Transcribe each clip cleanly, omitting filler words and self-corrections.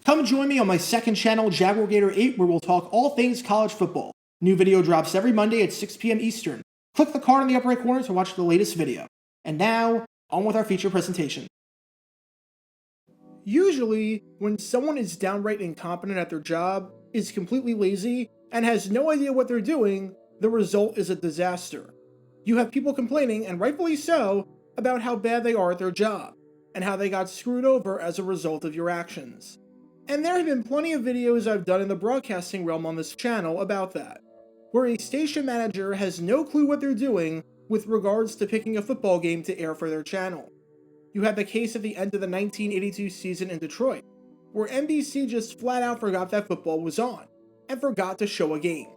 Come join me on my second channel, Jaguar Gator 8, where we'll talk all things college football. New video drops every Monday at 6 p.m. Eastern. Click the card in the upper right corner to watch the latest video. And now, on with our feature presentation. Usually, when someone is downright incompetent at their job, is completely lazy, and has no idea what they're doing, the result is a disaster. You have people complaining, and rightfully so, about how bad they are at their job, and how they got screwed over as a result of your actions. And there have been plenty of videos I've done in the broadcasting realm on this channel about that, where a station manager has no clue what they're doing with regards to picking a football game to air for their channel. You had the case at the end of the 1982 season in Detroit, where NBC just flat out forgot that football was on, and forgot to show a game.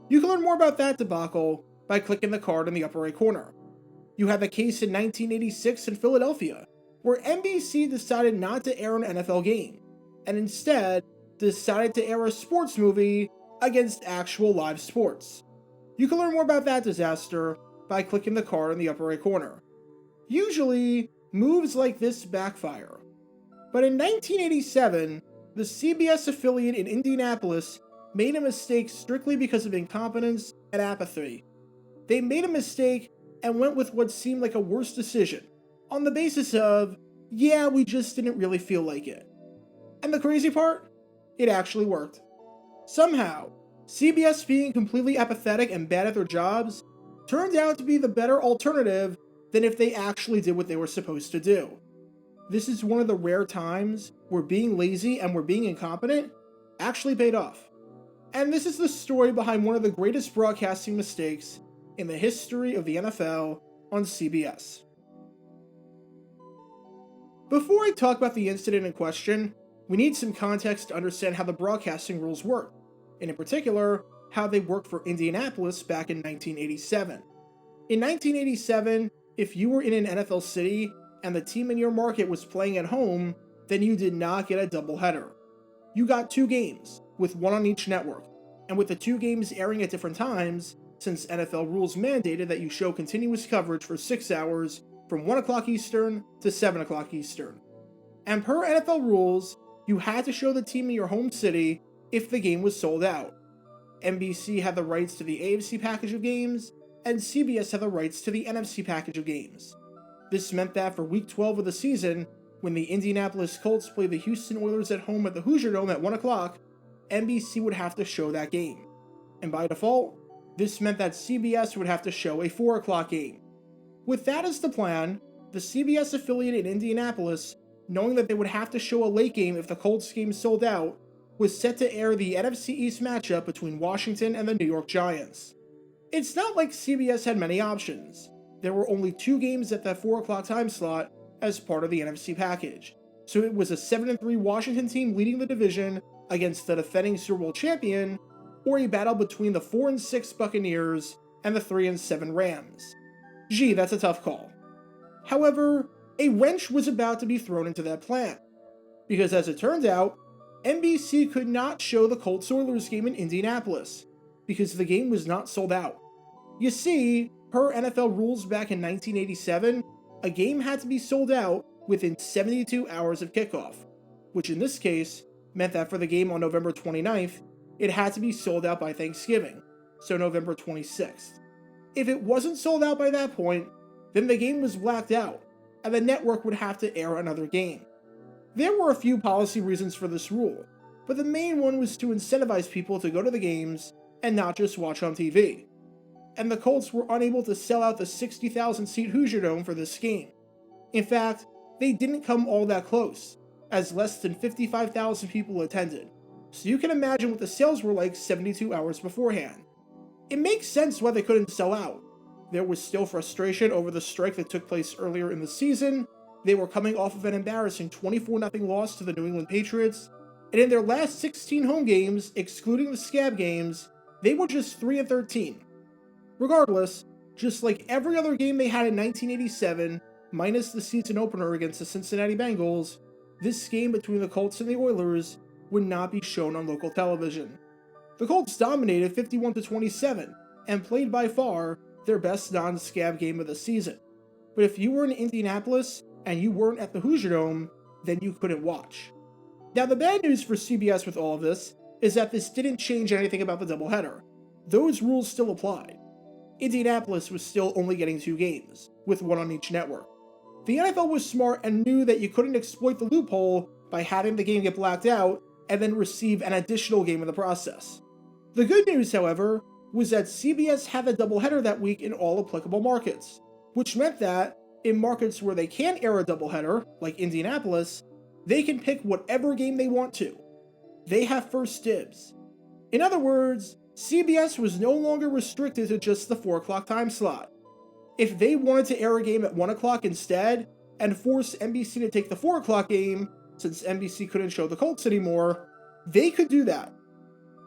You can learn more about that debacle by clicking the card in the upper right corner. You had the case in 1986 in Philadelphia, where NBC decided not to air an NFL game, and instead decided to air a sports movie against actual live sports. You can learn more about that disaster by clicking the card in the upper right corner. Usually, moves like this backfire. But in 1987, the CBS affiliate in Indianapolis made a mistake strictly because of incompetence and apathy. They made a mistake and went with what seemed like a worse decision, on the basis of, yeah, we just didn't really feel like it. And the crazy part? It actually worked. Somehow, CBS being completely apathetic and bad at their jobs turned out to be the better alternative than if they actually did what they were supposed to do. This is one of the rare times where being lazy and where being incompetent actually paid off. And this is the story behind one of the greatest broadcasting mistakes in the history of the NFL on CBS. Before I talk about the incident in question, we need some context to understand how the broadcasting rules work, and in particular, how they worked for Indianapolis back in 1987. In 1987, if you were in an NFL city and the team in your market was playing at home, then you did not get a doubleheader. You got 2 games, with one on each network, and with the 2 games airing at different times, since NFL rules mandated that you show continuous coverage for 6 hours from 1 o'clock Eastern to 7 o'clock Eastern. And per NFL rules, you had to show the team in your home city if the game was sold out. NBC had the rights to the AFC package of games, and CBS had the rights to the NFC package of games. This meant that for Week 12 of the season, when the Indianapolis Colts played the Houston Oilers at home at the Hoosier Dome at 1 o'clock, NBC would have to show that game. And by default, this meant that CBS would have to show a 4 o'clock game. With that as the plan, the CBS affiliate in Indianapolis, knowing that they would have to show a late game if the Colts game sold out, was set to air the NFC East matchup between Washington and the New York Giants. It's not like CBS had many options. There were only 2 games at that 4 o'clock time slot as part of the NFC package, so it was a 7-3 Washington team leading the division against the defending Super Bowl champion, or a battle between the 4-6 Buccaneers and the 3-7 Rams. Gee, that's a tough call. However, a wrench was about to be thrown into that plan, because as it turned out, NBC could not show the Colts-Oilers game in Indianapolis, because the game was not sold out. You see, per NFL rules back in 1987, a game had to be sold out within 72 hours of kickoff, which in this case meant that for the game on November 29th, it had to be sold out by Thanksgiving, so November 26th. If it wasn't sold out by that point, then the game was blacked out, and the network would have to air another game. There were a few policy reasons for this rule, but the main one was to incentivize people to go to the games and not just watch on TV. And the Colts were unable to sell out the 60,000-seat Hoosier Dome for this game. In fact, they didn't come all that close, as less than 55,000 people attended, so you can imagine what the sales were like 72 hours beforehand. It makes sense why they couldn't sell out. There was still frustration over the strike that took place earlier in the season. They were coming off of an embarrassing 24-0 loss to the New England Patriots, and in their last 16 home games, excluding the scab games, they were just 3-13. Regardless, just like every other game they had in 1987, minus the season opener against the Cincinnati Bengals, this game between the Colts and the Oilers would not be shown on local television. The Colts dominated 51-27 and played by far their best non-scab game of the season. But if you were in Indianapolis and you weren't at the Hoosier Dome, then you couldn't watch. Now, the bad news for CBS with all of this is that this didn't change anything about the doubleheader. Those rules still applied. Indianapolis was still only getting 2 games, with one on each network. The NFL was smart and knew that you couldn't exploit the loophole by having the game get blacked out and then receive an additional game in the process. The good news, however, was that CBS had the doubleheader that week in all applicable markets, which meant that, in markets where they can't air a doubleheader, like Indianapolis, they can pick whatever game they want to. They have first dibs. In other words, CBS was no longer restricted to just the 4 o'clock time slot. If they wanted to air a game at 1 o'clock instead, and force NBC to take the 4 o'clock game, since NBC couldn't show the Colts anymore, they could do that.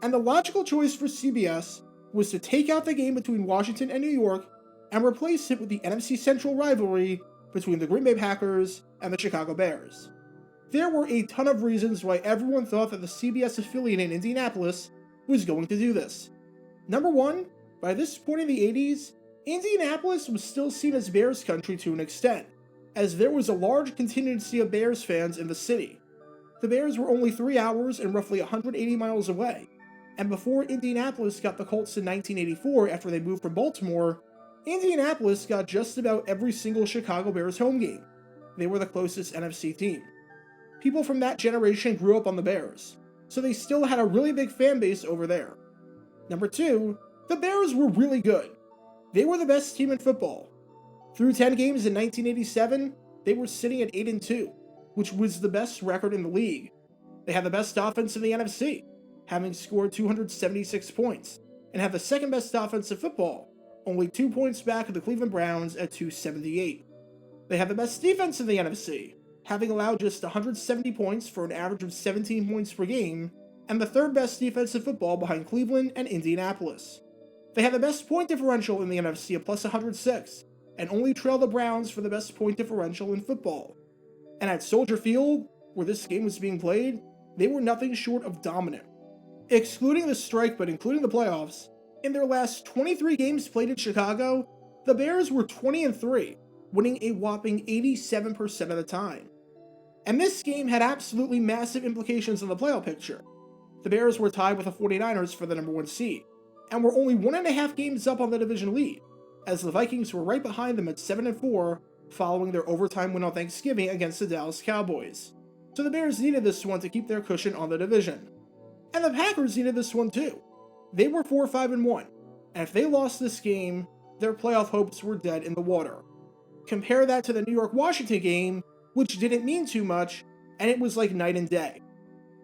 And the logical choice for CBS was to take out the game between Washington and New York and replace it with the NFC Central rivalry between the Green Bay Packers and the Chicago Bears. There were a ton of reasons why everyone thought that the CBS affiliate in Indianapolis was going to do this. Number one, by this point in the 80s, Indianapolis was still seen as Bears country to an extent, as there was a large contingency of Bears fans in the city. The Bears were only 3 hours and roughly 180 miles away, and before Indianapolis got the Colts in 1984 after they moved from Baltimore, Indianapolis got just about every single Chicago Bears home game. They were the closest NFC team. People from that generation grew up on the Bears, so they still had a really big fan base over there. Number two, the Bears were really good. They were the best team in football. Through 10 games in 1987, they were sitting at 8-2, which was the best record in the league. They had the best offense in the NFC, having scored 276 points, and had the second best offensive football, only 2 points back of the Cleveland Browns at 278. They had the best defense in the NFC, having allowed just 170 points for an average of 17 points per game, and the third best defensive football behind Cleveland and Indianapolis. They had the best point differential in the NFC at plus 106, and only trailed the Browns for the best point differential in football. And at Soldier Field, where this game was being played, they were nothing short of dominant. Excluding the strike but including the playoffs, in their last 23 games played in Chicago, the Bears were 20-3, winning a whopping 87% of the time. And this game had absolutely massive implications on the playoff picture. The Bears were tied with the 49ers for the number 1 seed, and were only 1.5 games up on the division lead, as the Vikings were right behind them at 7-4 following their overtime win on Thanksgiving against the Dallas Cowboys. So the Bears needed this one to keep their cushion on the division. And the Packers needed this one too. They were 4-5-1, and if they lost this game, their playoff hopes were dead in the water. Compare that to the New York-Washington game, which didn't mean too much, and it was like night and day.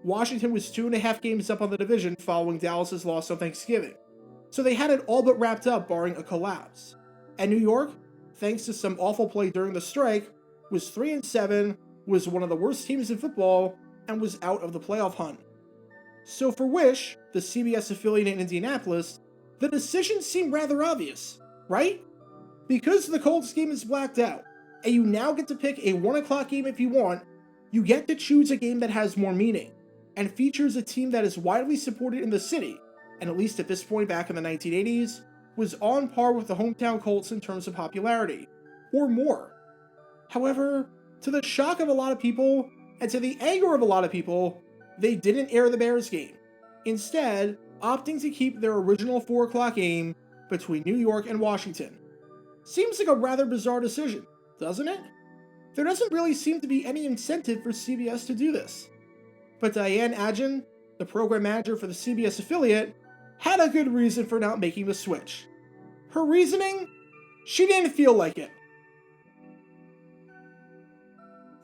Washington was 2.5 games up on the division following Dallas's loss on Thanksgiving, so they had it all but wrapped up barring a collapse. And New York, thanks to some awful play during the strike, was 3-7, was one of the worst teams in football, and was out of the playoff hunt. So for Wish, the CBS affiliate in Indianapolis, the decision seemed rather obvious, right? Because the Colts game is blacked out, and you now get to pick a 1 o'clock game if you want, you get to choose a game that has more meaning, and features a team that is widely supported in the city, and at least at this point back in the 1980s, was on par with the hometown Colts in terms of popularity, or more. However, to the shock of a lot of people, and to the anger of a lot of people, they didn't air the Bears game, instead opting to keep their original 4 o'clock game between New York and Washington. Seems like a rather bizarre decision, doesn't it? There doesn't really seem to be any incentive for CBS to do this. But Diane Agin, the program manager for the CBS affiliate, had a good reason for not making the switch. Her reasoning? She didn't feel like it.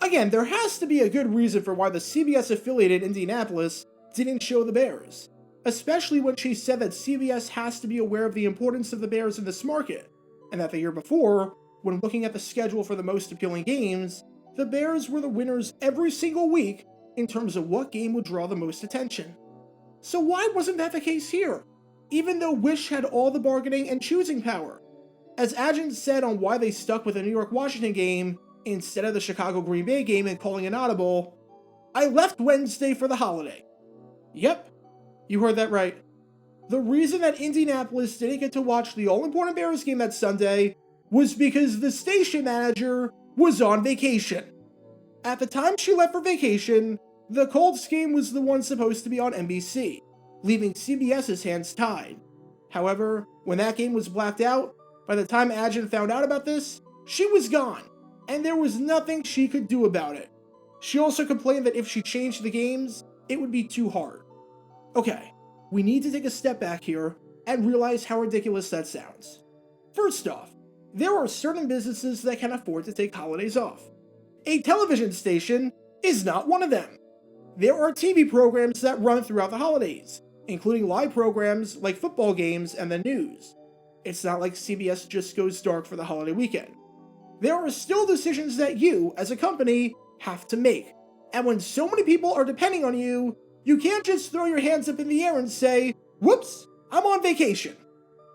Again, there has to be a good reason for why the CBS affiliate in Indianapolis didn't show the Bears, especially when she said that CBS has to be aware of the importance of the Bears in this market, and that the year before, when looking at the schedule for the most appealing games, the Bears were the winners every single week in terms of what game would draw the most attention. So why wasn't that the case here, even though Wish had all the bargaining and choosing power? As Agin said on why they stuck with the New York-Washington game instead of the Chicago-Green Bay game and calling an audible, "I left Wednesday for the holiday." Yep, you heard that right. The reason that Indianapolis didn't get to watch the all-important Bears game that Sunday was because the station manager was on vacation. At the time she left for vacation, The Colts game was the one supposed to be on NBC, leaving CBS's hands tied. However, when that game was blacked out, by the time Adjan found out about this, she was gone, and there was nothing she could do about it. She also complained that if she changed the games, it would be too hard. Okay, we need to take a step back here and realize how ridiculous that sounds. First off, there are certain businesses that can afford to take holidays off. A television station is not one of them. There are TV programs that run throughout the holidays, including live programs like football games and the news. It's not like CBS just goes dark for the holiday weekend. There are still decisions that you, as a company, have to make. And when so many people are depending on you, you can't just throw your hands up in the air and say, "Whoops, I'm on vacation."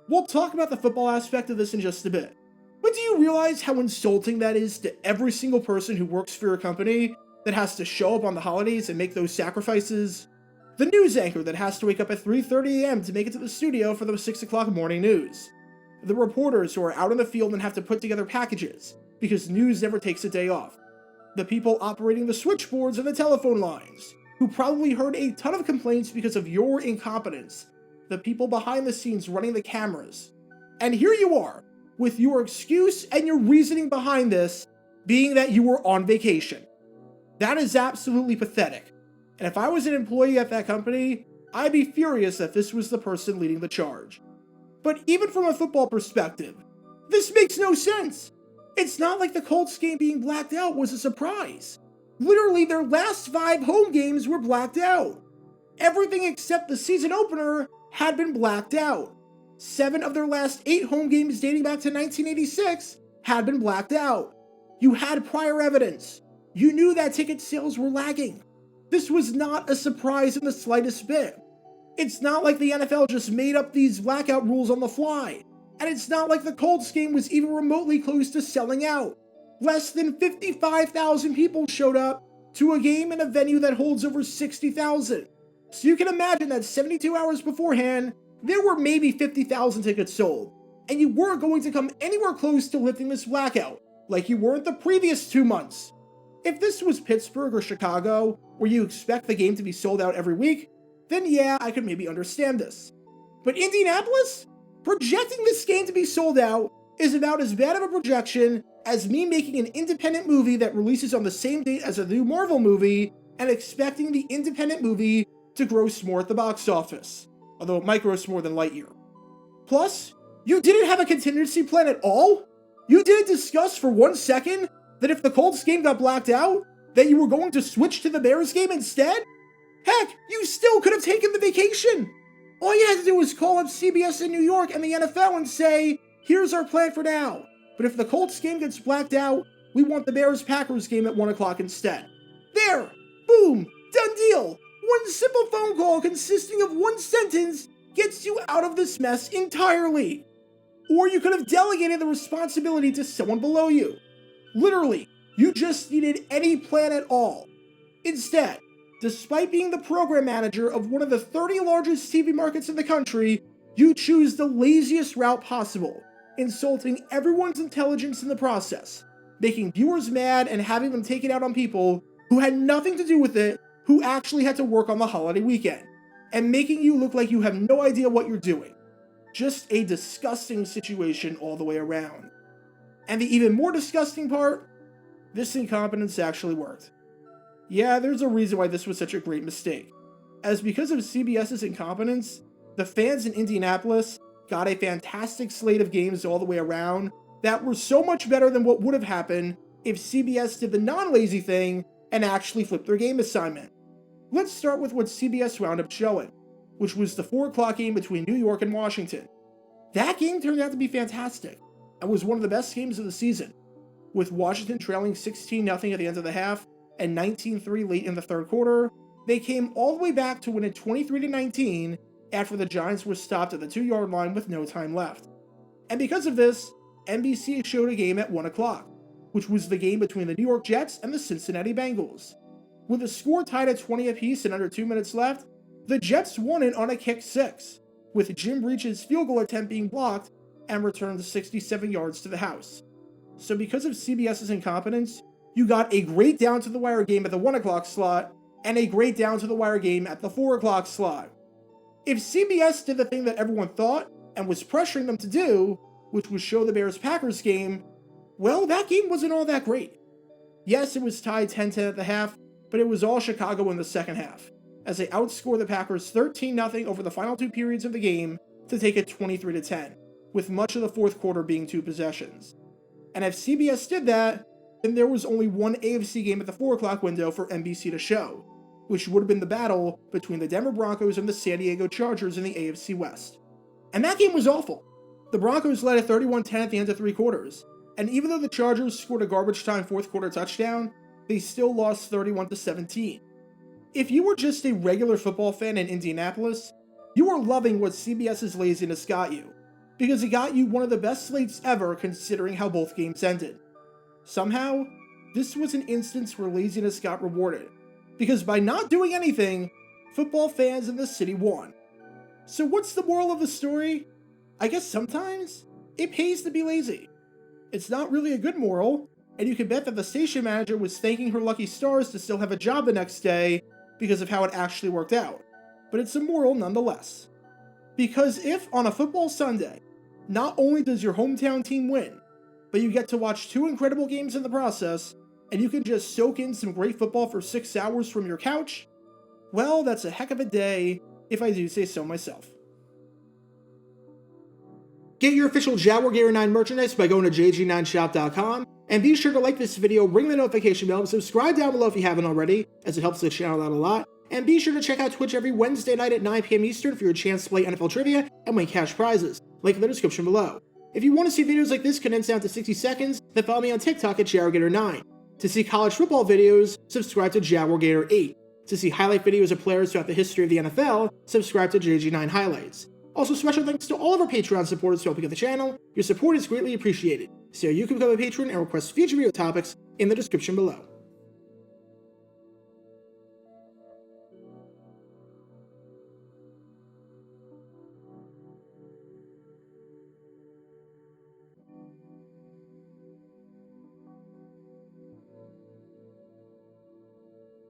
We'll talk about the football aspect of this in just a bit. But do you realize how insulting that is to every single person who works for your company that has to show up on the holidays and make those sacrifices? The news anchor that has to wake up at 3:30 a.m. to make it to the studio for the 6 o'clock morning news. The reporters who are out in the field and have to put together packages because news never takes a day off. The people operating the switchboards and the telephone lines, who probably heard a ton of complaints because of your incompetence. The people behind the scenes running the cameras. And here you are, with your excuse and your reasoning behind this being that you were on vacation. That is absolutely pathetic. And if I was an employee at that company, I'd be furious that this was the person leading the charge. But even from a football perspective, this makes no sense. It's not like the Colts game being blacked out was a surprise. Literally, their last 5 home games were blacked out. Everything except the season opener had been blacked out. 7 of their last 8 home games dating back to 1986 had been blacked out. You had prior evidence. You knew that ticket sales were lagging. This was not a surprise in the slightest bit. It's not like the NFL just made up these blackout rules on the fly. And it's not like the Colts game was even remotely close to selling out. Less than 55,000 people showed up to a game in a venue that holds over 60,000. So you can imagine that 72 hours beforehand, there were maybe 50,000 tickets sold. And you weren't going to come anywhere close to lifting this blackout, like you weren't the previous 2 months. If this was Pittsburgh or Chicago, where you expect the game to be sold out every week, then yeah, I could maybe understand this. But Indianapolis? Projecting this game to be sold out is about as bad of a projection as me making an independent movie that releases on the same date as a new Marvel movie and expecting the independent movie to gross more at the box office, although it might gross more than Lightyear. Plus, you didn't have a contingency plan at all? You didn't discuss for 1 second that if the Colts game got blacked out, that you were going to switch to the Bears game instead? Heck, you still could have taken the vacation! All you had to do was call up CBS in New York and the NFL and say, "Here's our plan for now. But if the Colts game gets blacked out, we want the Bears-Packers game at 1 o'clock instead." There! Boom! Done deal! One simple phone call consisting of 1 sentence gets you out of this mess entirely. Or you could have delegated the responsibility to someone below you. Literally, you just needed any plan at all. Instead, despite being the program manager of one of the 30 largest TV markets in the country, you choose the laziest route possible, insulting everyone's intelligence in the process, making viewers mad and having them take it out on people who had nothing to do with it, who actually had to work on the holiday weekend, and making you look like you have no idea what you're doing. Just a disgusting situation all the way around. And the even more disgusting part, this incompetence actually worked. Yeah, there's a reason why this was such a great mistake. As because of CBS's incompetence, the fans in Indianapolis got a fantastic slate of games all the way around that were so much better than what would have happened if CBS did the non-lazy thing and actually flipped their game assignment. Let's start with what CBS wound up showing, which was the 4 o'clock game between New York and Washington. That game turned out to be fantastic and was one of the best games of the season, with Washington trailing 16-0 at the end of the half and 19-3 late in the third quarter. They came all the way back to win it 23-19 after the Giants were stopped at the 2-yard line with no time left. And because of this, NBC showed a game at 1 o'clock, which was the game between the New York Jets and the Cincinnati Bengals. With the score tied at 20 apiece and under 2 minutes left, the Jets won it on a kick 6, with Jim Breach's field goal attempt being blocked and returned 67 yards to the house. So because of CBS's incompetence, you got a great down-to-the-wire game at the 1 o'clock slot, and a great down-to-the-wire game at the 4 o'clock slot. If CBS did the thing that everyone thought and was pressuring them to do, which was show the Bears-Packers game, well, that game wasn't all that great. Yes, it was tied 10-10 at the half, but it was all Chicago in the second half, as they outscored the Packers 13-0 over the final 2 periods of the game to take it 23-10, with much of the fourth quarter being 2 possessions. And if CBS did that, then there was only one AFC game at the 4 o'clock window for NBC to show, which would have been the battle between the Denver Broncos and the San Diego Chargers in the AFC West. And that game was awful. The Broncos led at 31-10 at the end of 3 quarters, and even though the Chargers scored a garbage time fourth quarter touchdown, they still lost 31-17. If you were just a regular football fan in Indianapolis, you were loving what CBS's laziness got you, because it got you one of the best slates ever considering how both games ended. Somehow, this was an instance where laziness got rewarded, because by not doing anything, football fans in the city won. So what's the moral of the story? I guess sometimes it pays to be lazy. It's not really a good moral, and you can bet that the station manager was thanking her lucky stars to still have a job the next day because of how it actually worked out. But it's a moral nonetheless. Because if, on a football Sunday, not only does your hometown team win, but you get to watch 2 incredible games in the process, and you can just soak in some great football for 6 hours from your couch, well, that's a heck of a day, if I do say so myself. Get your official Jaguar Gator 9 merchandise by going to jg9shop.com, and be sure to like this video, ring the notification bell, and subscribe down below if you haven't already, as it helps the channel out a lot. And be sure to check out Twitch every Wednesday night at 9 p.m. Eastern for your chance to play NFL Trivia and win cash prizes. Link in the description below. If you want to see videos like this condensed down to 60 seconds, then follow me on TikTok at Jaguar Gator 9. To see college football videos, subscribe to Jaguar Gator 8. To see highlight videos of players throughout the history of the NFL, subscribe to JG9 Highlights. Also, special thanks to all of our Patreon supporters for helping out the channel. Your support is greatly appreciated. So you can become a patron and request future video topics in the description below.